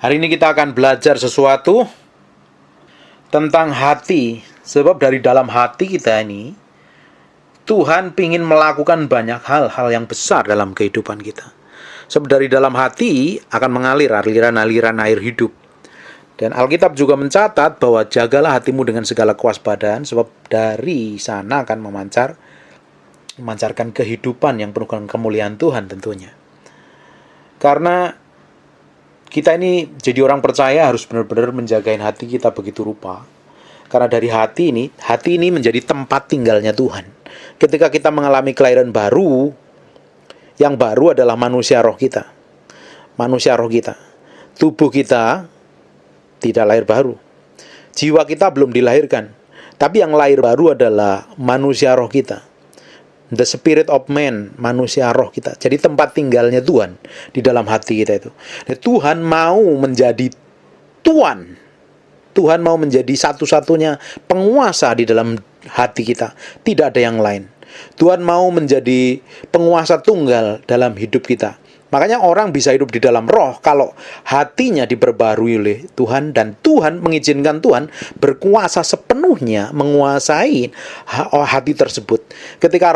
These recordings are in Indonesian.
Hari ini kita akan belajar sesuatu tentang hati. Sebab dari dalam hati kita ini, Tuhan ingin melakukan banyak hal yang besar dalam kehidupan kita. Sebab dari dalam hati akan mengalir aliran-aliran air hidup. Dan Alkitab juga mencatat bahwa jagalah hatimu dengan segala kewaspadaan, sebab dari sana akan memancarkan kehidupan yang penuh dengan kemuliaan Tuhan tentunya. Karena kita ini jadi orang percaya harus benar-benar menjagain hati kita begitu rupa. Karena dari hati ini menjadi tempat tinggalnya Tuhan. Ketika kita mengalami kelahiran baru, yang baru adalah manusia roh kita. Manusia roh kita. Tubuh kita tidak lahir baru. Jiwa kita belum dilahirkan. Tapi yang lahir baru adalah manusia roh kita. The spirit of man, manusia roh kita. Jadi tempat tinggalnya Tuhan di dalam hati kita itu. Dan Tuhan mau menjadi Tuhan. Tuhan mau menjadi satu-satunya penguasa di dalam hati kita. Tidak ada yang lain. Tuhan mau menjadi penguasa tunggal dalam hidup kita. Makanya orang bisa hidup di dalam roh kalau hatinya diperbarui oleh Tuhan. Dan Tuhan mengizinkan Tuhan berkuasa sepenuhnya menguasai hati tersebut. Ketika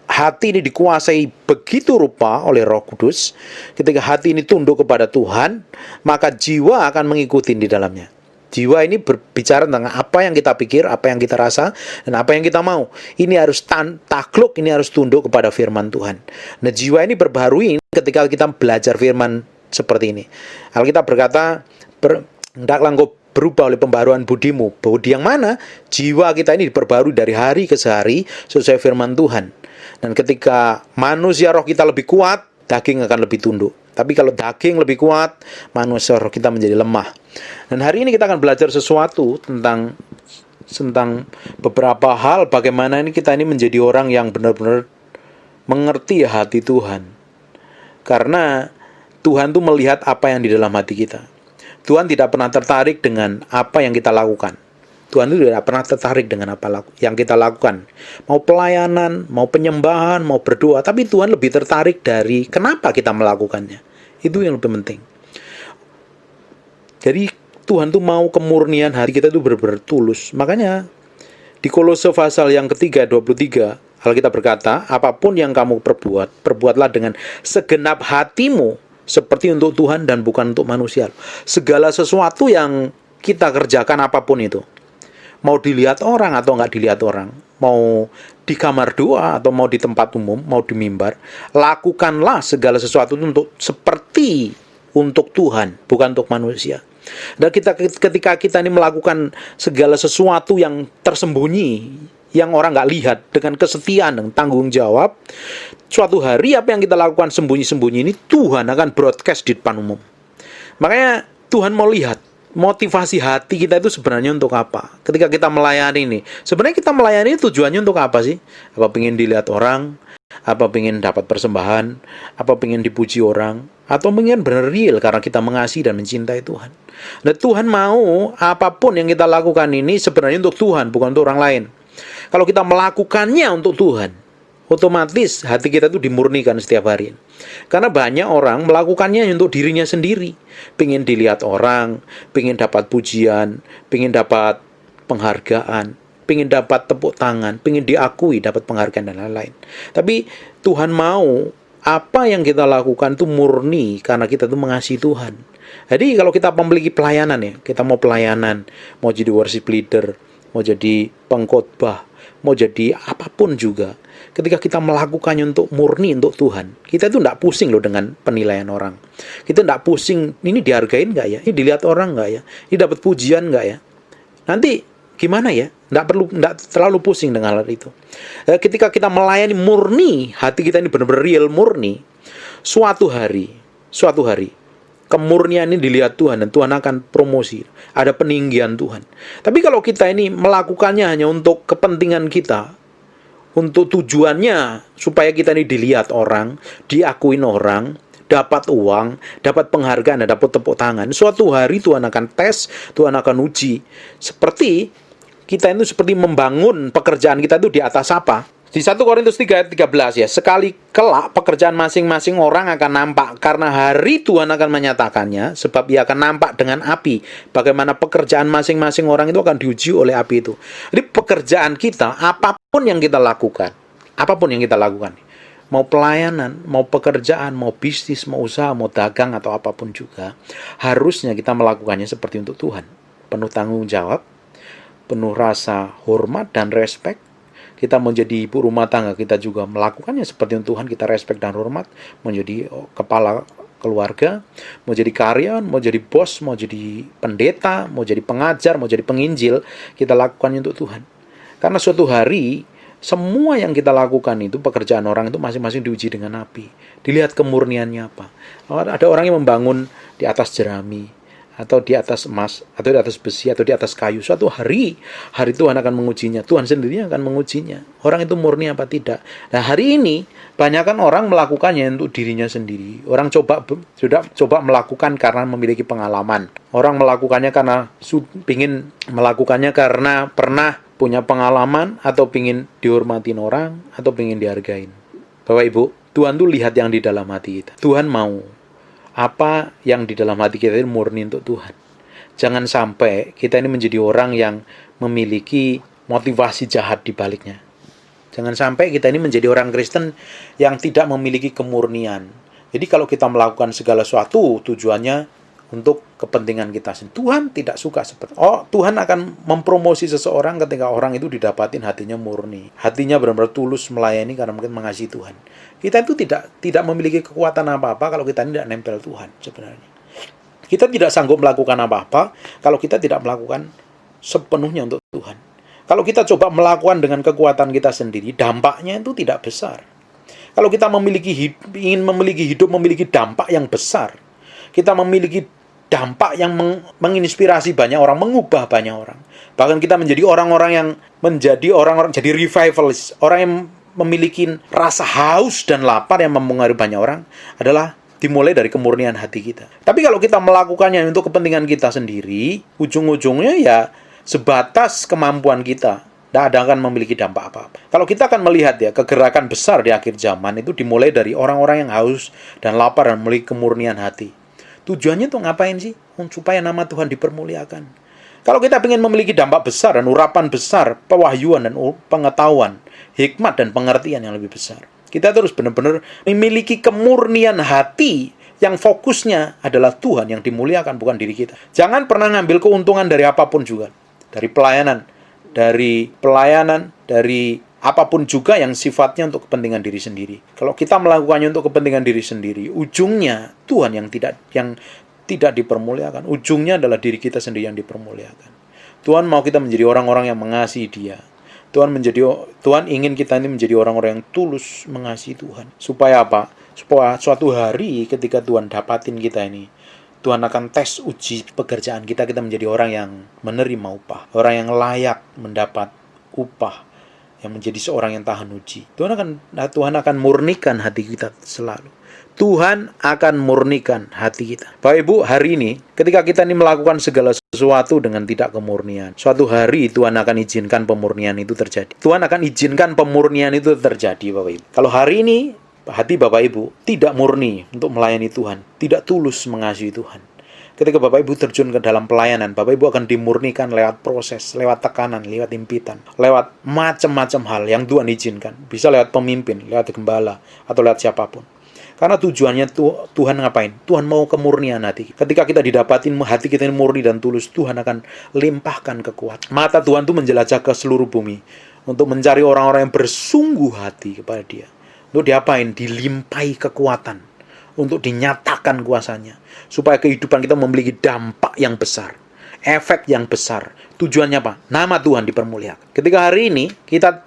hati ini dikuasai begitu rupa oleh Roh Kudus, ketika hati ini tunduk kepada Tuhan, maka jiwa akan mengikuti di dalamnya. Jiwa ini berbicara tentang apa yang kita pikir, apa yang kita rasa, dan apa yang kita mau. Ini harus takluk, ini harus tunduk kepada firman Tuhan. Nah, jiwa ini berbaharui ketika kita belajar firman seperti ini. Alkitab berkata, hendaklah engkau berubah oleh pembaharuan budimu. Budi yang mana? Jiwa kita ini diperbarui dari hari ke hari sesuai firman Tuhan. Dan ketika manusia roh kita lebih kuat, daging akan lebih tunduk. Tapi kalau daging lebih kuat, manusia roh kita menjadi lemah. Dan hari ini kita akan belajar sesuatu tentang beberapa hal bagaimana kita ini menjadi orang yang benar-benar mengerti hati Tuhan. Karena Tuhan tuh melihat apa yang di dalam hati kita. Tuhan tidak pernah tertarik dengan apa yang kita lakukan. Tuhan itu tidak pernah tertarik dengan apa yang kita lakukan. Mau pelayanan, mau penyembahan, mau berdoa. Tapi Tuhan lebih tertarik dari kenapa kita melakukannya. Itu yang lebih penting. Jadi Tuhan tuh mau kemurnian hati kita itu benar-benar tulus. Makanya di Kolose pasal yang ketiga, 23, Alkitab berkata, apapun yang kamu perbuat, perbuatlah dengan segenap hatimu, seperti untuk Tuhan dan bukan untuk manusia. Segala sesuatu yang kita kerjakan apapun itu, mau dilihat orang atau nggak dilihat orang, mau di kamar doa atau mau di tempat umum, mau di mimbar, lakukanlah segala sesuatu untuk seperti untuk Tuhan, bukan untuk manusia. Dan ketika kita ini melakukan segala sesuatu yang tersembunyi, yang orang nggak lihat, dengan kesetiaan dan tanggung jawab, suatu hari apa yang kita lakukan sembunyi-sembunyi ini Tuhan akan broadcast di depan umum. Makanya Tuhan mau lihat motivasi hati kita itu sebenarnya untuk apa. Ketika kita melayani ini, sebenarnya kita melayani tujuannya untuk apa sih? Apa pengen dilihat orang? Apa pengen dapat persembahan? Apa pengen dipuji orang? Atau pengen benar real karena kita mengasihi dan mencintai Tuhan. Dan Tuhan mau apapun yang kita lakukan ini sebenarnya untuk Tuhan, bukan untuk orang lain. Kalau kita melakukannya untuk Tuhan, otomatis hati kita itu dimurnikan setiap hari. Karena banyak orang melakukannya untuk dirinya sendiri. Pengen dilihat orang, pengen dapat pujian, pengen dapat penghargaan, pengen dapat tepuk tangan, pengen diakui, dapat penghargaan dan lain-lain. Tapi Tuhan mau apa yang kita lakukan itu murni karena kita itu mengasihi Tuhan. Jadi kalau kita memiliki pelayanan ya, kita mau pelayanan, mau jadi worship leader, mau jadi pengkhotbah, mau jadi apapun juga, ketika kita melakukannya untuk murni untuk Tuhan, kita itu tidak pusing loh dengan penilaian orang. Kita tidak pusing, ini dihargain nggak ya? Ini dilihat orang nggak ya? Ini dapat pujian nggak ya? Nanti gimana ya? Tidak terlalu pusing dengan hal itu. Ketika kita melayani murni, hati kita ini benar-benar real murni, suatu hari, kemurnian ini dilihat Tuhan dan Tuhan akan promosi. Ada peninggian Tuhan. Tapi kalau kita ini melakukannya hanya untuk kepentingan kita, untuk tujuannya supaya kita ini dilihat orang, diakuin orang, dapat uang, dapat penghargaan, dan dapat tepuk tangan, suatu hari Tuhan akan tes, Tuhan akan uji. Seperti kita itu seperti membangun pekerjaan kita itu di atas apa? Di 1 Korintus 3 ayat 13 ya, sekali kelak pekerjaan masing-masing orang akan nampak karena hari Tuhan akan menyatakannya, sebab ia akan nampak dengan api. Bagaimana pekerjaan masing-masing orang itu akan diuji oleh api itu. Jadi pekerjaan kita, apapun yang kita lakukan, mau pelayanan, mau pekerjaan, mau bisnis, mau usaha, mau dagang atau apapun juga, harusnya kita melakukannya seperti untuk Tuhan. Penuh tanggung jawab, penuh rasa hormat dan respek. Kita menjadi ibu rumah tangga, kita juga melakukannya seperti untuk Tuhan, kita respek dan hormat, menjadi kepala keluarga, mau jadi karyawan, mau jadi bos, mau jadi pendeta, mau jadi pengajar, mau jadi penginjil, kita lakukannya untuk Tuhan. Karena suatu hari, semua yang kita lakukan itu, pekerjaan orang itu masing-masing diuji dengan api. Dilihat kemurniannya apa. Ada orang yang membangun di atas jerami, atau di atas emas, atau di atas besi, atau di atas kayu. Suatu hari Tuhan akan mengujinya. Tuhan sendiri akan mengujinya. Orang itu murni apa tidak. Nah, hari ini, banyakkan orang melakukannya untuk dirinya sendiri. Orang sudah coba melakukan karena memiliki pengalaman. Orang melakukannya karena ingin melakukannya karena pernah punya pengalaman, atau ingin dihormatin orang, atau ingin dihargain. Bapak Ibu, Tuhan tuh lihat yang di dalam hati kita. Tuhan mau apa yang di dalam hati kita ini murni untuk Tuhan. Jangan sampai kita ini menjadi orang yang memiliki motivasi jahat di baliknya. Jangan sampai kita ini menjadi orang Kristen yang tidak memiliki kemurnian. Jadi kalau kita melakukan segala sesuatu tujuannya untuk kepentingan kita sendiri. Tuhan tidak suka seperti Tuhan akan mempromosi seseorang ketika orang itu didapatin hatinya murni. Hatinya benar-benar tulus melayani karena mungkin mengasihi Tuhan. Kita itu tidak memiliki kekuatan apa-apa kalau kita tidak nempel Tuhan sebenarnya. Kita tidak sanggup melakukan apa-apa kalau kita tidak melakukan sepenuhnya untuk Tuhan. Kalau kita coba melakukan dengan kekuatan kita sendiri, dampaknya itu tidak besar. Kalau kita ingin memiliki dampak yang besar, kita memiliki dampak yang menginspirasi banyak orang, mengubah banyak orang. Bahkan kita menjadi orang-orang jadi revivalist, orang yang memiliki rasa haus dan lapar yang mempengaruhi banyak orang adalah dimulai dari kemurnian hati kita. Tapi kalau kita melakukannya untuk kepentingan kita sendiri, ujung-ujungnya ya sebatas kemampuan kita. Tidak akan memiliki dampak apa-apa. Kalau kita akan melihat ya, kegerakan besar di akhir zaman itu dimulai dari orang-orang yang haus dan lapar dan memiliki kemurnian hati. Tujuannya tuh ngapain sih? Supaya nama Tuhan dipermuliakan. Kalau kita ingin memiliki dampak besar dan urapan besar, pewahyuan dan pengetahuan, hikmat dan pengertian yang lebih besar, kita terus benar-benar memiliki kemurnian hati yang fokusnya adalah Tuhan yang dimuliakan, bukan diri kita. Jangan pernah ngambil keuntungan dari apapun juga. Dari pelayanan, dari apapun juga yang sifatnya untuk kepentingan diri sendiri. Kalau kita melakukannya untuk kepentingan diri sendiri, ujungnya Tuhan yang tidak dipermuliakan. Ujungnya adalah diri kita sendiri yang dipermuliakan. Tuhan mau kita menjadi orang-orang yang mengasihi Dia. Tuhan ingin kita ini menjadi orang-orang yang tulus mengasihi Tuhan. Supaya apa? Supaya suatu hari ketika Tuhan dapatin kita ini, Tuhan akan tes uji pekerjaan kita menjadi orang yang menerima upah. Orang yang layak mendapat upah, yang menjadi seorang yang tahan uji. Tuhan akan murnikan hati kita selalu. Tuhan akan murnikan hati kita. Bapak Ibu, hari ini ketika kita ini melakukan segala sesuatu dengan tidak kemurnian, suatu hari Tuhan akan izinkan pemurnian itu terjadi. Tuhan akan izinkan pemurnian itu terjadi, Bapak Ibu. Kalau hari ini hati Bapak Ibu tidak murni untuk melayani Tuhan, tidak tulus mengasihi Tuhan, ketika Bapak Ibu terjun ke dalam pelayanan, Bapak Ibu akan dimurnikan lewat proses, lewat tekanan, lewat impitan, lewat macam-macam hal yang Tuhan izinkan. Bisa lewat pemimpin, lewat gembala, atau lewat siapapun. Karena tujuannya Tuhan ngapain? Tuhan mau kemurnian hati. Ketika kita didapatin hati kita ini murni dan tulus, Tuhan akan limpahkan kekuatan. Mata Tuhan itu menjelajah ke seluruh bumi untuk mencari orang-orang yang bersungguh hati kepada Dia. Untuk diapain? Dilimpahi kekuatan, untuk dinyatakan kuasanya, supaya kehidupan kita memiliki dampak yang besar, efek yang besar. Tujuannya apa? Nama Tuhan dipermuliakan. Ketika hari ini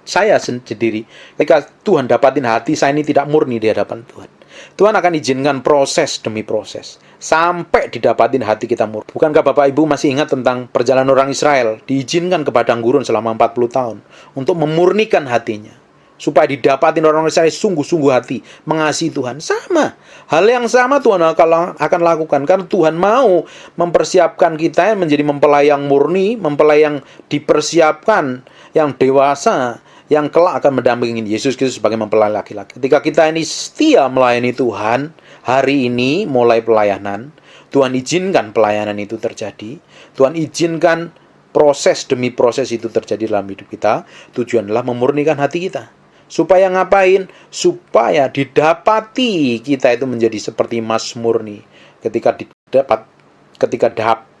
saya sendiri, ketika Tuhan dapatin hati saya ini tidak murni di hadapan Tuhan, Tuhan akan izinkan proses demi proses sampai didapatin hati kita murni. Bukankah Bapak Ibu masih ingat tentang perjalanan orang Israel diizinkan ke padang gurun selama 40 tahun untuk memurnikan hatinya, supaya didapatin orang Israel sungguh-sungguh hati mengasihi Tuhan. Sama, hal yang sama Tuhan akan lakukan, karena Tuhan mau mempersiapkan kita menjadi mempelai yang murni, mempelai yang dipersiapkan, yang dewasa, yang kelak akan mendampingi Yesus Kristus sebagai mempelai laki-laki. Ketika kita ini setia melayani Tuhan, hari ini mulai pelayanan, Tuhan izinkan pelayanan itu terjadi. Tuhan izinkan proses demi proses itu terjadi dalam hidup kita. Tujuan adalah memurnikan hati kita. Supaya ngapain? Supaya didapati kita itu menjadi seperti emas murni. Ketika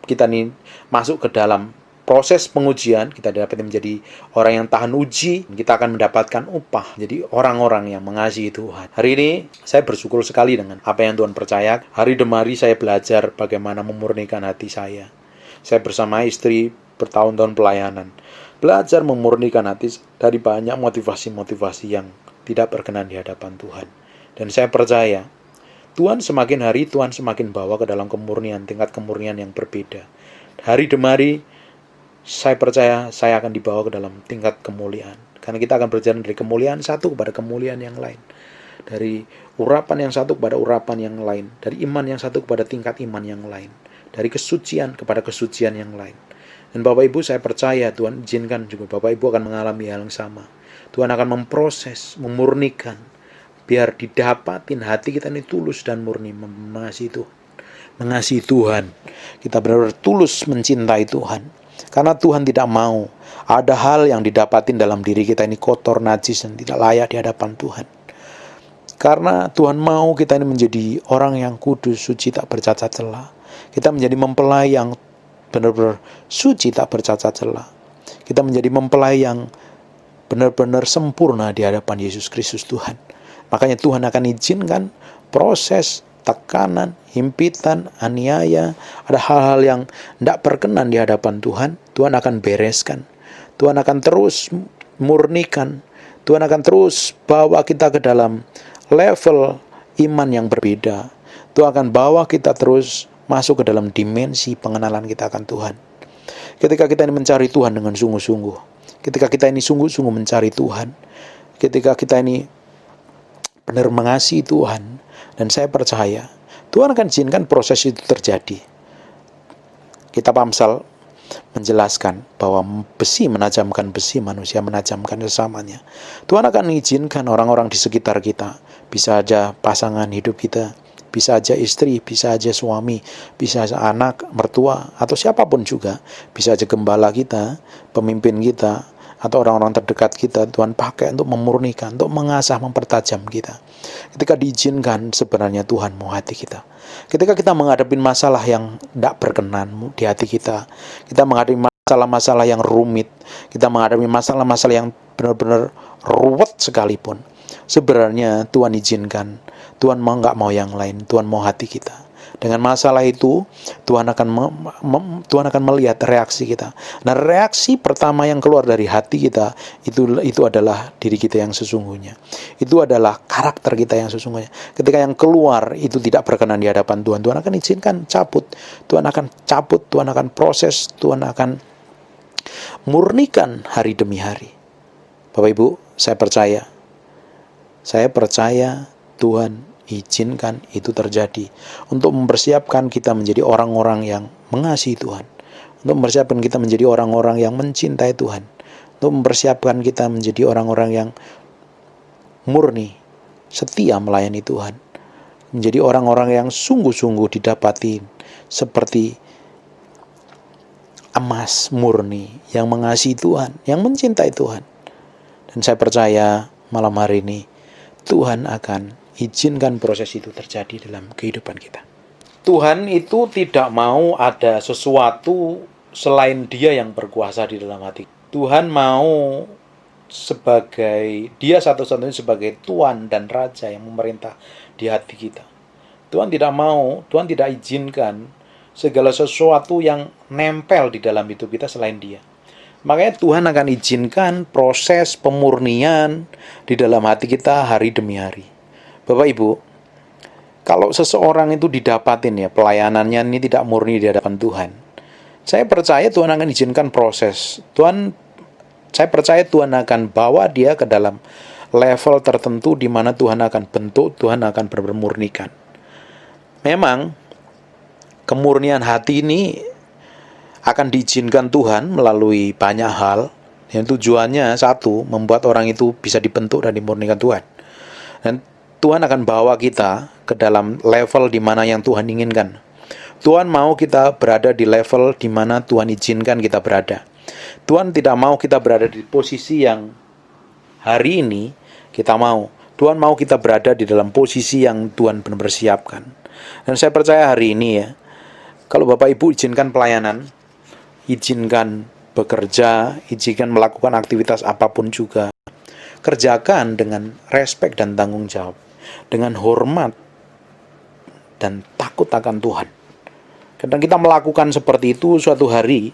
kita ini masuk ke dalam proses pengujian, kita dapat menjadi orang yang tahan uji, kita akan mendapatkan upah. Jadi orang-orang yang mengasihi Tuhan. Hari ini saya bersyukur sekali dengan apa yang Tuhan percaya. Hari demi hari saya belajar bagaimana memurnikan hati saya. Saya bersama istri bertahun-tahun pelayanan, belajar memurnikan hati dari banyak motivasi-motivasi yang tidak berkenan di hadapan Tuhan. Dan saya percaya Tuhan semakin hari, Tuhan semakin bawa ke dalam kemurnian, tingkat kemurnian yang berbeda. Hari demi hari, saya percaya saya akan dibawa ke dalam tingkat kemuliaan. Karena kita akan berjalan dari kemuliaan satu kepada kemuliaan yang lain. Dari urapan yang satu kepada urapan yang lain. Dari iman yang satu kepada tingkat iman yang lain. Dari kesucian kepada kesucian yang lain. Dan Bapak Ibu, saya percaya Tuhan izinkan juga Bapak Ibu akan mengalami hal yang sama. Tuhan akan memproses, memurnikan, biar didapatin hati kita ini tulus dan murni mengasihi Tuhan. Mengasihi Tuhan. Kita benar-benar tulus mencintai Tuhan. Karena Tuhan tidak mau ada hal yang didapatin dalam diri kita ini kotor, najis, dan tidak layak di hadapan Tuhan. Karena Tuhan mau kita ini menjadi orang yang kudus, suci, tak bercacat celah. Kita menjadi mempelai yang benar-benar suci, tak bercacat celah. Kita menjadi mempelai yang benar-benar sempurna di hadapan Yesus Kristus Tuhan. Makanya Tuhan akan izinkan proses, tekanan, himpitan, aniaya, ada hal-hal yang tidak berkenan di hadapan Tuhan. Tuhan akan bereskan. Tuhan akan terus murnikan. Tuhan akan terus bawa kita ke dalam level iman yang berbeda. Tuhan akan bawa kita terus masuk ke dalam dimensi pengenalan kita akan Tuhan. Ketika kita ini mencari Tuhan dengan sungguh-sungguh, ketika kita ini sungguh-sungguh mencari Tuhan, ketika kita ini benar mengasihi Tuhan, dan saya percaya Tuhan akan izinkan proses itu terjadi. Kitab Amsal menjelaskan bahwa besi menajamkan besi, manusia menajamkan sesamanya. Tuhan akan mengizinkan orang-orang di sekitar kita, bisa aja pasangan hidup kita, bisa aja istri, bisa aja suami, bisa aja anak, mertua, atau siapapun juga, bisa aja gembala kita, pemimpin kita, atau orang-orang terdekat kita, Tuhan pakai untuk memurnikan, untuk mengasah, mempertajam kita. Ketika diizinkan, sebenarnya Tuhan mau hati kita. Ketika kita menghadapi masalah yang tidak berkenan di hati kita menghadapi masalah-masalah yang rumit, kita menghadapi masalah-masalah yang benar-benar ruwet sekalipun, sebenarnya Tuhan izinkan. Tuhan mau nggak mau yang lain, Tuhan mau hati kita. Dengan masalah itu, Tuhan akan melihat reaksi kita. Nah, reaksi pertama yang keluar dari hati kita itu adalah diri kita yang sesungguhnya. Itu adalah karakter kita yang sesungguhnya. Ketika yang keluar itu tidak berkenan di hadapan Tuhan, Tuhan akan izinkan cabut. Tuhan akan cabut, Tuhan akan proses, Tuhan akan murnikan hari demi hari. Bapak Ibu, saya percaya Tuhan izinkan itu terjadi untuk mempersiapkan kita menjadi orang-orang yang mengasihi Tuhan, untuk mempersiapkan kita menjadi orang-orang yang mencintai Tuhan, untuk mempersiapkan kita menjadi orang-orang yang murni, setia melayani Tuhan, menjadi orang-orang yang sungguh-sungguh didapati seperti emas murni yang mengasihi Tuhan, yang mencintai Tuhan. Dan saya percaya malam hari ini Tuhan akan izinkan proses itu terjadi dalam kehidupan kita. Tuhan itu tidak mau ada sesuatu selain Dia yang berkuasa di dalam hati. Tuhan mau Dia satu-satunya sebagai Tuhan dan Raja yang memerintah di hati kita. Tuhan tidak mau, Tuhan tidak izinkan segala sesuatu yang nempel di dalam hidup kita selain Dia. Makanya Tuhan akan izinkan proses pemurnian di dalam hati kita hari demi hari. Bapak Ibu, kalau seseorang itu didapatin ya pelayanannya ini tidak murni di hadapan Tuhan, saya percaya Tuhan akan izinkan proses. Saya percaya Tuhan akan bawa dia ke dalam level tertentu di mana Tuhan akan bentuk, Tuhan akan bermurnikan. Memang kemurnian hati ini akan diizinkan Tuhan melalui banyak hal, Yang tujuannya satu, membuat orang itu bisa dibentuk dan dimurnikan Tuhan. Dan Tuhan akan bawa kita ke dalam level di mana yang Tuhan inginkan. Tuhan mau kita berada di level di mana Tuhan izinkan kita berada. Tuhan tidak mau kita berada di posisi yang hari ini kita mau. Tuhan mau kita berada di dalam posisi yang Tuhan benar-benar siapkan. Dan saya percaya hari ini ya, kalau Bapak Ibu izinkan pelayanan, izinkan bekerja, izinkan melakukan aktivitas apapun juga, kerjakan dengan respek dan tanggung jawab, dengan hormat dan takut akan Tuhan. Kadang kita melakukan seperti itu, suatu hari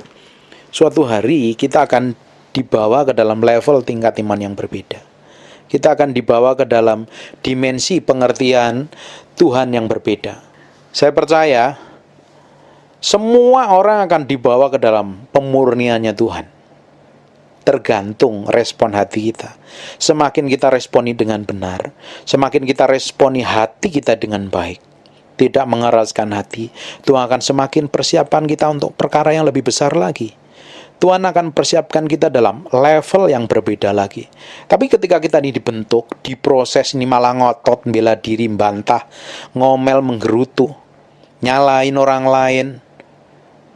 kita akan dibawa ke dalam level tingkat iman yang berbeda. Kita akan dibawa ke dalam dimensi pengertian Tuhan yang berbeda. Saya percaya semua orang akan dibawa ke dalam pemurniannya Tuhan. Tergantung respon hati kita. Semakin kita responi dengan benar, semakin kita responi hati kita dengan baik, tidak mengeraskan hati, Tuhan akan semakin persiapan kita untuk perkara yang lebih besar lagi. Tuhan akan persiapkan kita dalam level yang berbeda lagi. Tapi ketika kita ini dibentuk, diproses, ini malah ngotot, bela diri, bantah, ngomel, menggerutu, nyalain orang lain,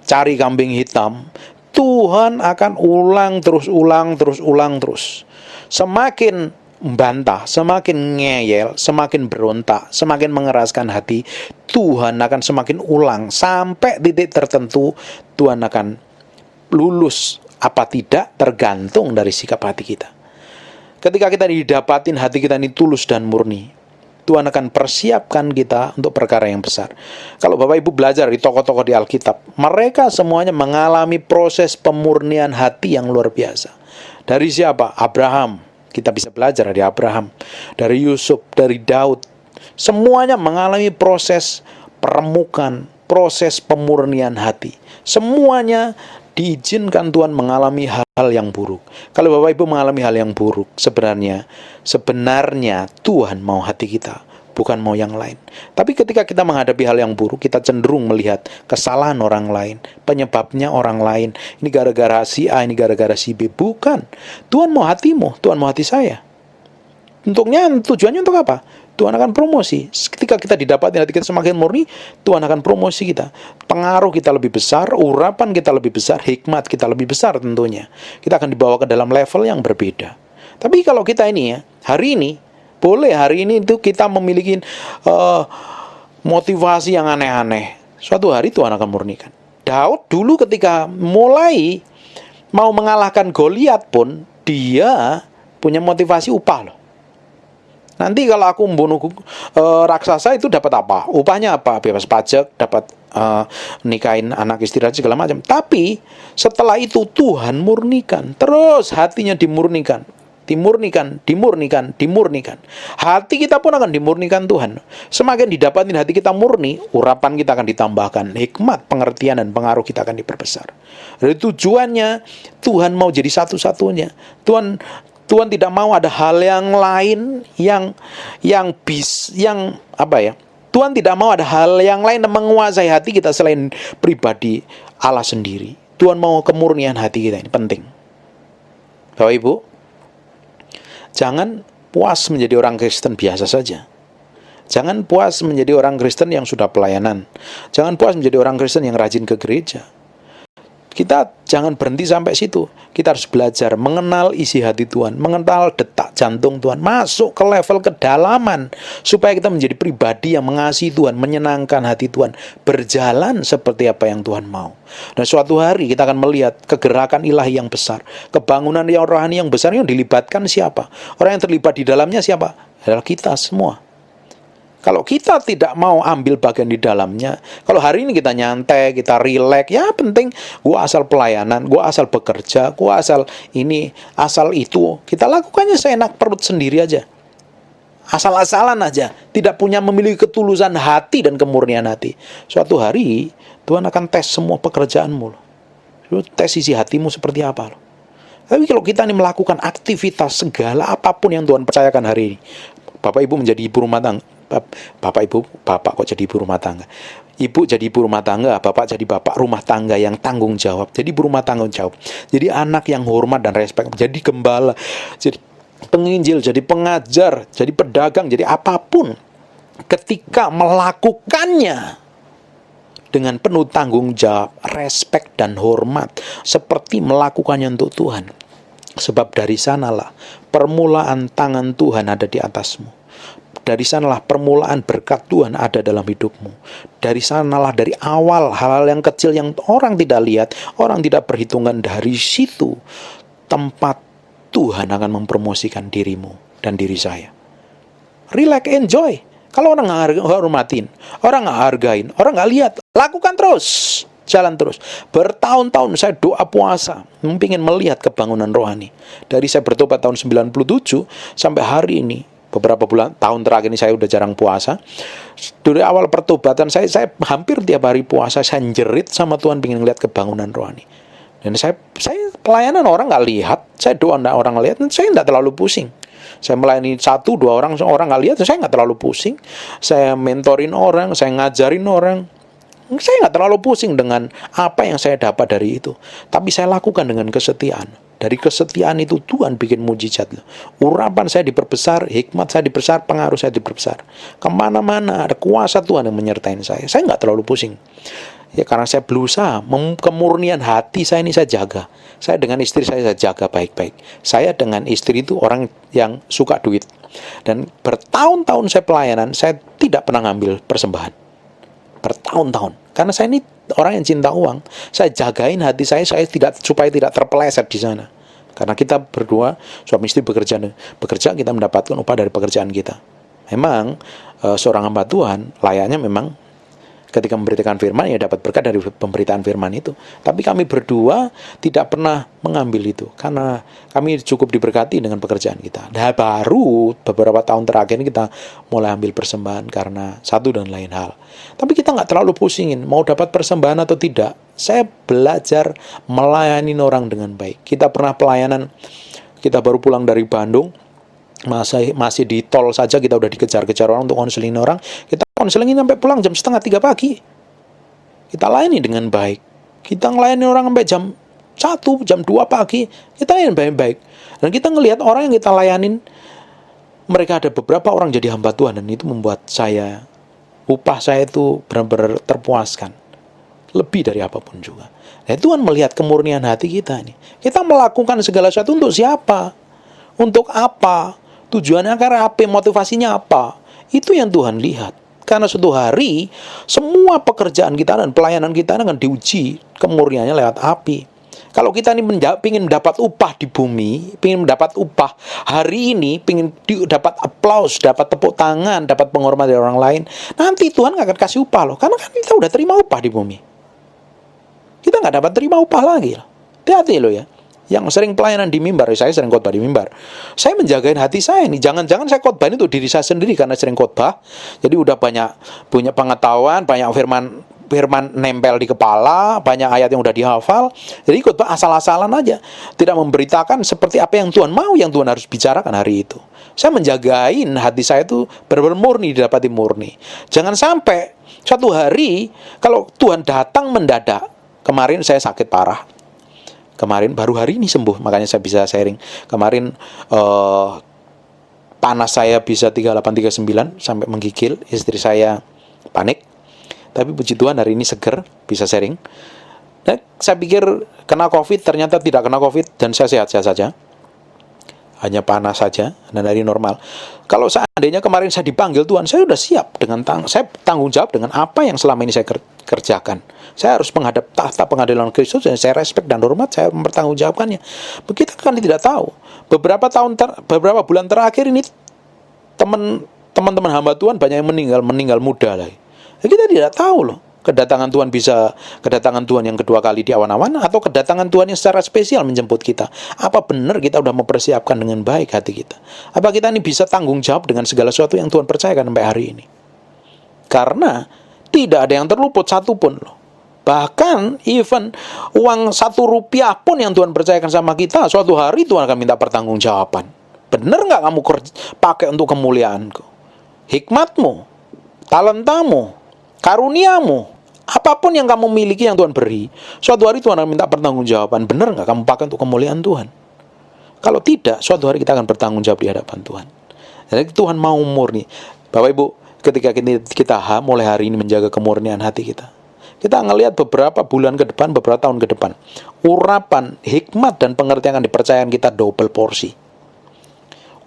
cari kambing hitam, Tuhan akan ulang terus. Semakin membantah, semakin ngeyel, semakin berontak, semakin mengeraskan hati, Tuhan akan semakin ulang. Sampai titik tertentu, Tuhan akan lulus apa tidak tergantung dari sikap hati kita. Ketika kita didapatin hati kita ini tulus dan murni, Tuhan akan persiapkan kita untuk perkara yang besar. Kalau Bapak Ibu belajar di tokoh-tokoh di Alkitab, mereka semuanya mengalami proses pemurnian hati yang luar biasa. Dari siapa? Abraham. Kita bisa belajar dari Abraham, dari Yusuf, dari Daud. Semuanya mengalami proses peremukan, proses pemurnian hati. Semuanya diizinkan Tuhan mengalami hal-hal yang buruk. Kalau Bapak Ibu mengalami hal yang buruk, sebenarnya Tuhan mau hati kita, bukan mau yang lain. Tapi ketika kita menghadapi hal yang buruk, kita cenderung melihat kesalahan orang lain, penyebabnya orang lain. Ini gara-gara si A, ini gara-gara si B. Bukan. Tuhan mau hatimu, Tuhan mau hati saya. Tujuannya untuk apa? Tuhan akan promosi. Ketika kita didapati hati kita semakin murni, Tuhan akan promosi kita. Pengaruh kita lebih besar, urapan kita lebih besar, hikmat kita lebih besar tentunya. Kita akan dibawa ke dalam level yang berbeda. Tapi kalau kita ini ya, hari ini itu kita memiliki motivasi yang aneh-aneh. Suatu hari Tuhan akan murnikan. Daud dulu ketika mulai mau mengalahkan Goliat pun, dia punya motivasi upah loh. Nanti kalau aku membunuh raksasa itu dapat apa? Upahnya apa? Bebas pajak, dapat nikahin anak istri dan segala macam. Tapi setelah itu Tuhan murnikan. Terus hatinya dimurnikan. Hati kita pun akan dimurnikan Tuhan. Semakin didapatin hati kita murni, urapan kita akan ditambahkan. Hikmat, pengertian, dan pengaruh kita akan diperbesar. Jadi tujuannya Tuhan mau jadi satu-satunya. Tuhan tidak mau ada hal yang lain Tuhan tidak mau ada hal yang lain yang menguasai hati kita selain pribadi Allah sendiri. Tuhan mau kemurnian hati kita, ini penting. Bapak Ibu, jangan puas menjadi orang Kristen biasa saja. Jangan puas menjadi orang Kristen yang sudah pelayanan. Jangan puas menjadi orang Kristen yang rajin ke gereja. Kita jangan berhenti sampai situ. Kita harus belajar mengenal isi hati Tuhan, mengenal detak jantung Tuhan, masuk ke level kedalaman, supaya kita menjadi pribadi yang mengasihi Tuhan, menyenangkan hati Tuhan, berjalan seperti apa yang Tuhan mau. Dan suatu hari kita akan melihat kegerakan ilahi yang besar, kebangunan yang rohani yang besar yang dilibatkan siapa? Orang yang terlibat di dalamnya siapa? Adalah kita semua. Kalau kita tidak mau ambil bagian di dalamnya, kalau hari ini kita nyantai, kita rileks, ya penting gua asal pelayanan, gua asal bekerja, gua asal ini, asal itu, kita lakukannya seenak perut sendiri aja. Asal-asalan aja, tidak punya memiliki ketulusan hati dan kemurnian hati. Suatu hari Tuhan akan tes semua pekerjaanmu. Lu tes isi hatimu seperti apa loh. Tapi kalau kita ini melakukan aktivitas segala apapun yang Tuhan percayakan hari ini, Bapak Ibu menjadi ibu rumah tangga. Bapak kok jadi ibu rumah tangga? Ibu jadi ibu rumah tangga, bapak jadi bapak rumah tangga yang tanggung jawab. Jadi ibu rumah tanggung jawab. Jadi anak yang hormat dan respect. Jadi gembala, jadi penginjil, jadi pengajar, jadi pedagang, jadi apapun. Ketika melakukannya dengan penuh tanggung jawab, respect dan hormat, seperti melakukannya untuk Tuhan. Sebab dari sanalah permulaan tangan Tuhan ada di atasmu. Dari sanalah permulaan berkat Tuhan ada dalam hidupmu. Dari sanalah, dari awal, hal-hal yang kecil yang orang tidak lihat, orang tidak perhitungkan, dari situ tempat Tuhan akan mempromosikan dirimu dan diri saya. Relax, enjoy. Kalau orang nggak hormatin, orang nggak hargain, orang nggak lihat, lakukan terus. Jalan terus. Bertahun-tahun saya doa puasa, ingin melihat kebangunan rohani. Dari saya bertobat tahun 97 sampai hari ini, beberapa bulan, tahun terakhir ini saya udah jarang puasa. Dari awal pertobatan saya hampir tiap hari puasa. Saya jerit sama Tuhan, pengen lihat kebangunan rohani. Dan saya pelayanan orang nggak lihat, saya doa orang nggak lihat, saya nggak terlalu pusing. Saya melayani 1-2 orang nggak lihat, saya nggak terlalu pusing. Saya mentorin orang, saya ngajarin orang, saya nggak terlalu pusing dengan apa yang saya dapat dari itu. Tapi saya lakukan dengan kesetiaan. Dari kesetiaan itu Tuhan bikin mujizat. Urapan saya diperbesar, hikmat saya diperbesar, pengaruh saya diperbesar. Kemana-mana ada kuasa Tuhan yang menyertai saya. Saya nggak terlalu pusing. Ya karena saya berusaha, kemurnian hati saya ini saya jaga. Saya dengan istri saya jaga baik-baik. Saya dengan istri itu orang yang suka duit. Dan bertahun-tahun saya pelayanan, saya tidak pernah ngambil persembahan. Bertahun-tahun. Karena saya ini orang yang cinta uang. Saya jagain hati saya supaya tidak terpeleset di sana. Karena kita berdua suami istri bekerja, kita mendapatkan upah dari pekerjaan kita. Memang seorang hamba Tuhan layaknya memang ketika memberitakan firman ya dapat berkat dari pemberitaan firman itu. Tapi kami berdua tidak pernah mengambil itu karena kami cukup diberkati dengan pekerjaan kita. Dan baru beberapa tahun terakhir ini kita mulai ambil persembahan karena satu dan lain hal. Tapi kita nggak terlalu pusingin mau dapat persembahan atau tidak. Saya belajar melayani orang dengan baik. Kita pernah pelayanan, kita baru pulang dari Bandung, masih di tol saja kita udah dikejar-kejar orang untuk konseling orang. Kita konselingin sampai pulang jam 2:30 pagi. Kita layani dengan baik. Kita ngelayani orang sampai jam 1, jam 2 pagi. Kita layani baik-baik. Dan kita ngelihat orang yang kita layanin, mereka ada beberapa orang jadi hamba Tuhan. Dan itu membuat upah saya itu benar-benar terpuaskan. Lebih dari apapun juga. Dan Tuhan melihat kemurnian hati kita ini. Kita melakukan segala sesuatu untuk siapa? Untuk apa? Tujuannya karena apa? Motivasinya apa? Itu yang Tuhan lihat. Karena suatu hari semua pekerjaan kita dan pelayanan kita akan diuji kemurniannya lewat api. Kalau kita ini ingin mendapat upah di bumi, ingin mendapat upah hari ini, ingin dapat aplaus, dapat tepuk tangan, dapat penghormatan dari orang lain, nanti Tuhan nggak akan kasih upah loh. Karena kan kita udah terima upah di bumi. Kita nggak dapat terima upah lagi. Hati-hati loh ya. Yang sering pelayanan di mimbar, saya sering khotbah di mimbar. Saya menjagain hati saya nih. Jangan-jangan saya khotbah itu diri saya sendiri karena sering khotbah. Jadi udah punya pengetahuan, banyak firman nempel di kepala, banyak ayat yang udah dihafal. Jadi khotbah asal-asalan aja. Tidak memberitakan seperti apa yang Tuhan mau, yang Tuhan harus bicarakan hari itu. Saya menjagain hati saya itu benar-benar murni, didapati murni. Jangan sampai suatu hari kalau Tuhan datang mendadak. Kemarin saya sakit parah. Kemarin baru hari ini sembuh, makanya saya bisa sharing. Kemarin panas saya bisa 38-39 sampai menggigil, istri saya panik. Tapi puji Tuhan hari ini seger, bisa sharing. Dan saya pikir kena COVID, ternyata tidak kena COVID dan saya sehat-sehat saja. Hanya panas saja dan hari normal. Kalau seandainya kemarin saya dipanggil Tuhan, saya sudah siap dengan saya tanggung jawab dengan apa yang selama ini saya kerjakan. Saya harus menghadap tahta pengadilan Kristus dan saya respect dan hormat, saya mempertanggungjawabkannya. Begitu kan tidak tahu. Beberapa bulan terakhir ini teman-teman hamba Tuhan banyak yang meninggal muda lagi. Kita tidak tahu loh. Kedatangan Tuhan yang kedua kali di awan-awan atau kedatangan Tuhan yang secara spesial menjemput kita. Apa benar kita sudah mempersiapkan dengan baik hati kita? Apa kita ini bisa tanggung jawab dengan segala sesuatu yang Tuhan percayakan sampai hari ini? Karena tidak ada yang terluput satupun loh. Bahkan even uang 1 rupiah pun yang Tuhan percayakan sama kita, suatu hari Tuhan akan minta pertanggungjawaban. Benar nggak kamu pakai untuk kemuliaanku? Hikmatmu, talentamu, karuniamu, apapun yang kamu miliki yang Tuhan beri, suatu hari Tuhan akan minta pertanggungjawaban. Benar nggak kamu pakai untuk kemuliaan Tuhan? Kalau tidak, suatu hari kita akan bertanggung jawab di hadapan Tuhan. Jadi Tuhan mau murni. Bapak Ibu, ketika kita mulai hari ini menjaga kemurnian hati kita, kita ngelihat beberapa bulan ke depan, beberapa tahun ke depan, urapan, hikmat, dan pengertian yang dipercayakan kita double porsi.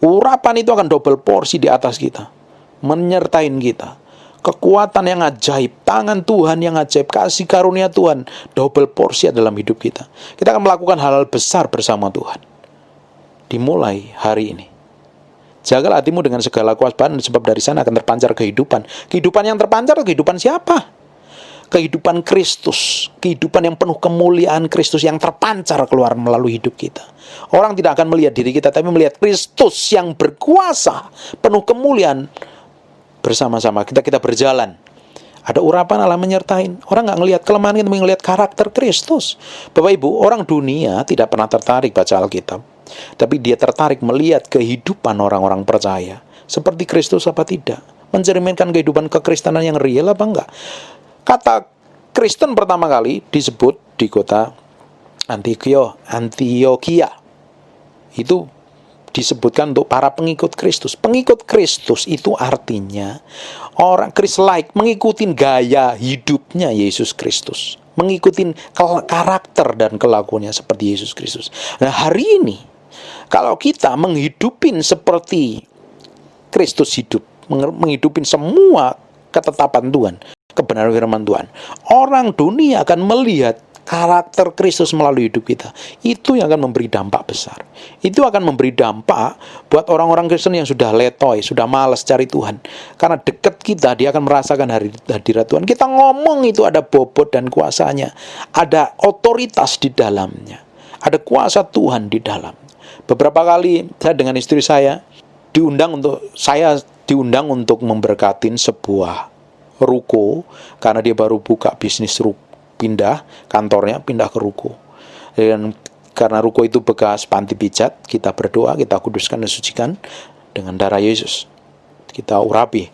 Urapan itu akan double porsi di atas kita, menyertain kita. Kekuatan yang ajaib, tangan Tuhan yang ajaib, kasih karunia Tuhan, double porsi dalam hidup kita. Kita akan melakukan hal-hal besar bersama Tuhan. Dimulai hari ini. Jagalah hatimu dengan segala kewaspadaan, sebab dari sana akan terpancar kehidupan. Kehidupan yang terpancar, kehidupan siapa? Kehidupan Kristus. Kehidupan yang penuh kemuliaan Kristus yang terpancar keluar melalui hidup kita. Orang tidak akan melihat diri kita, tapi melihat Kristus yang berkuasa, penuh kemuliaan. Bersama-sama kita berjalan. Ada urapan Allah menyertain. Orang nggak ngelihat kelemahan kita, tapi ngelihat karakter Kristus. Bapak Ibu, orang dunia tidak pernah tertarik baca Alkitab, tapi dia tertarik melihat kehidupan orang-orang percaya. Seperti Kristus apa tidak? Mencerminkan kehidupan kekristenan yang real apa enggak? Kata Kristen pertama kali disebut di kota Antioquia. Itu disebutkan untuk para pengikut Kristus. Pengikut Kristus itu artinya orang Christ-like, mengikuti gaya hidupnya Yesus Kristus, mengikuti karakter dan kelakuannya seperti Yesus Kristus. Nah, hari ini kalau kita menghidupin seperti Kristus hidup, menghidupin semua ketetapan Tuhan, kebenaran firman Tuhan, orang dunia akan melihat karakter Kristus melalui hidup kita. Itu yang akan memberi dampak besar. Itu akan memberi dampak buat orang-orang Kristen yang sudah letoy, sudah malas cari Tuhan. Karena dekat kita, dia akan merasakan hadirat Tuhan. Kita ngomong itu ada bobot dan kuasanya. Ada otoritas di dalamnya. Ada kuasa Tuhan di dalam. Beberapa kali saya dengan istri saya diundang untuk memberkatin sebuah ruko, karena dia baru buka bisnis ruko. Pindah ke ruko. Dan karena ruko itu bekas panti pijat, kita berdoa, kita kuduskan dan sucikan dengan darah Yesus. Kita urapi.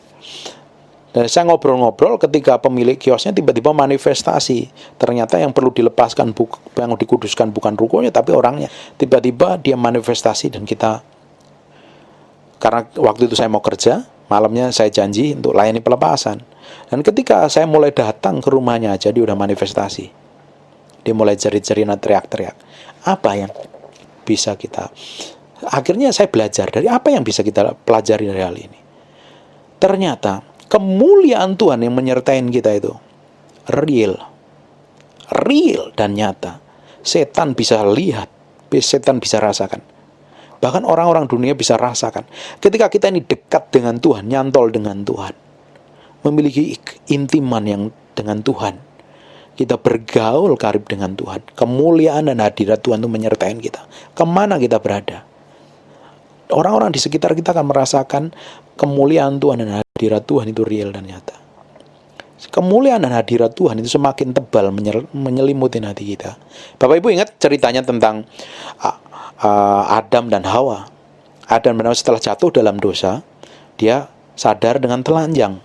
Dan saya ngobrol-ngobrol ketika pemilik kiosnya tiba-tiba manifestasi. Ternyata yang perlu dilepaskan, yang dikuduskan bukan rukonya tapi orangnya. Tiba-tiba dia manifestasi dan kita, karena waktu itu saya mau kerja, malamnya saya janji untuk layani pelepasan. Dan ketika saya mulai datang ke rumahnya aja, dia udah manifestasi. Dia mulai jerit-jerit, teriak-teriak. Apa yang bisa kita... Akhirnya saya belajar dari apa yang bisa kita pelajari dari hal ini. Ternyata kemuliaan Tuhan yang menyertai kita itu real dan nyata. Setan bisa lihat, setan bisa rasakan. Bahkan orang-orang dunia bisa rasakan. Ketika kita ini dekat dengan Tuhan, nyantol dengan Tuhan, memiliki intiman yang dengan Tuhan, kita bergaul karib dengan Tuhan, kemuliaan dan hadirat Tuhan itu menyertai kita. Kemana kita berada, orang-orang di sekitar kita akan merasakan kemuliaan Tuhan dan hadirat Tuhan itu real dan nyata. Kemuliaan dan hadirat Tuhan itu semakin tebal menyelimuti hati kita. Bapak Ibu ingat ceritanya tentang Adam dan Hawa. Adam dan Hawa setelah jatuh dalam dosa, dia sadar dengan telanjang.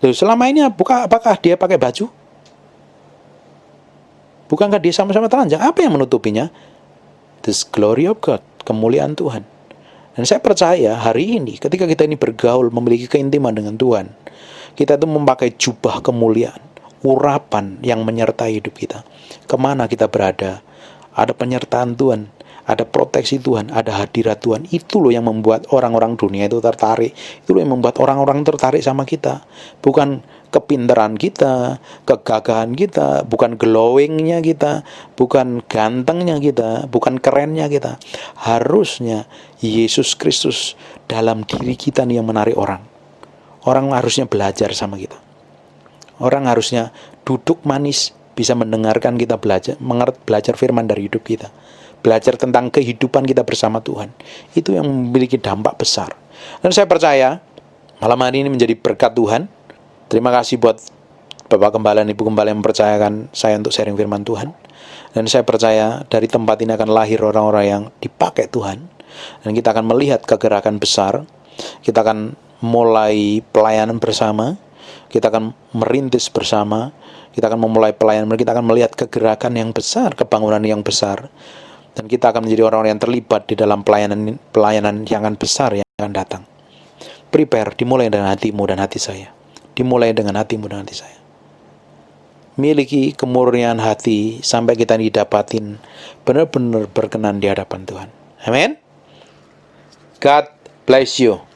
Lalu selama ini apakah dia pakai baju? Bukankah dia sama-sama telanjang? Apa yang menutupinya? The glory of God, kemuliaan Tuhan. Dan saya percaya hari ini ketika kita ini bergaul, memiliki keintiman dengan Tuhan, kita itu memakai jubah kemuliaan, urapan yang menyertai hidup kita. Kemana kita berada, ada penyertaan Tuhan, ada proteksi Tuhan, ada hadirat Tuhan. Itu loh yang membuat orang-orang dunia itu tertarik. Itu loh yang membuat orang-orang tertarik sama kita. Bukan kepintaran kita, kegagahan kita, bukan glowingnya kita, bukan gantengnya kita, bukan kerennya kita. Harusnya Yesus Kristus dalam diri kita nih yang menarik orang. Orang harusnya belajar sama kita. Orang harusnya duduk manis, bisa mendengarkan kita belajar firman dari hidup kita. Belajar tentang kehidupan kita bersama Tuhan. Itu yang memiliki dampak besar. Dan saya percaya malam hari ini menjadi berkat Tuhan. Terima kasih buat Bapak Gembala dan Ibu Gembala yang mempercayakan saya untuk sharing firman Tuhan. Dan saya percaya dari tempat ini akan lahir orang-orang yang dipakai Tuhan. Dan kita akan melihat kegerakan besar. Kita akan mulai pelayanan bersama. Kita akan merintis bersama, kita akan memulai pelayanan, kita akan melihat kegerakan yang besar, kebangunan yang besar, dan kita akan menjadi orang-orang yang terlibat di dalam pelayanan yang akan besar yang akan datang. Prepare, dimulai dengan hatimu dan hati saya. Dimulai dengan hatimu dan hati saya. Miliki kemurnian hati sampai kita didapatin benar-benar berkenan di hadapan Tuhan. Amin. God bless you.